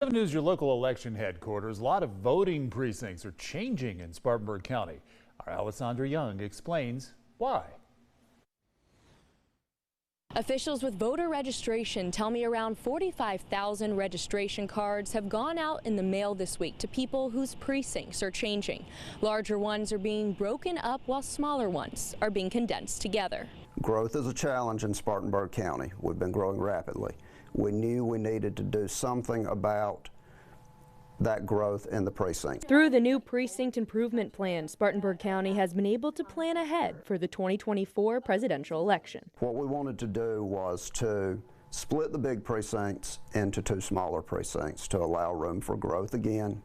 7 News, your local election headquarters. A lot of voting precincts are changing in Spartanburg County. Our Alessandra Young explains why. Officials with voter registration tell me around 45,000 registration cards have gone out in the mail this week to people whose precincts are changing. Larger ones are being broken up while smaller ones are being condensed together. Growth is a challenge in Spartanburg County. We've been growing rapidly. We knew we needed to do something about that growth in the precinct. Through the new precinct improvement plan, Spartanburg County has been able to plan ahead for the 2024 presidential election. What we wanted to do was to split the big precincts into 2 smaller precincts to allow room for growth again,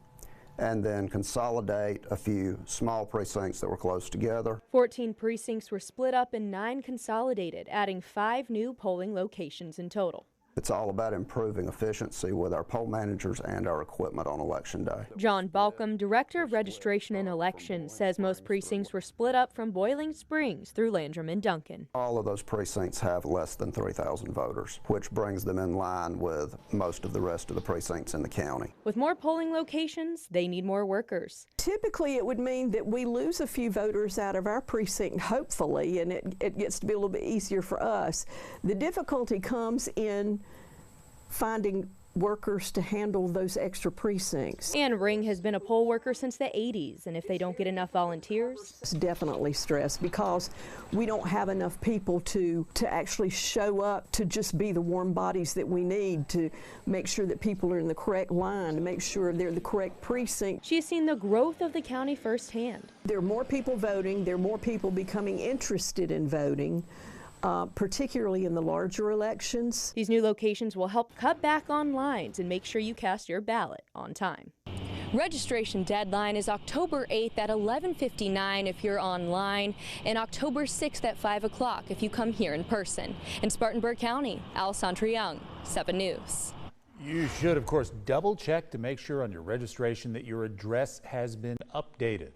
and then consolidate a few small precincts that were close together. 14 precincts were split up and 9 consolidated, adding 5 new polling locations in total. It's all about improving efficiency with our poll managers and our equipment on Election Day. John Balcom, Director of Registration and Elections, says most precincts were split up from Boiling Springs through Landrum and Duncan. All of those precincts have less than 3,000 voters, which brings them in line with most of the rest of the precincts in the county. With more polling locations, they need more workers. Typically, it would mean that we lose a few voters out of our precinct, hopefully, and it gets to be a little bit easier for us. The difficulty comes in finding workers to handle those extra precincts. Ann Ring has been a poll worker since the 80s, and if they don't get enough volunteers, it's definitely stress because we don't have enough people to actually show up to just be the warm bodies that we need to make sure that people are in the correct line, to make sure they're the correct precinct. She's seen the growth of the county firsthand. There are more people voting, there are more people becoming interested in voting. Particularly in the larger elections. These new locations will help cut back on lines and make sure you cast your ballot on time. Registration deadline is October 8th at 11:59 if you're online, and October 6th at 5 o'clock if you come here in person. In Spartanburg County, Alessandra Young, 7 News. You should, of course, double check to make sure on your registration that your address has been updated.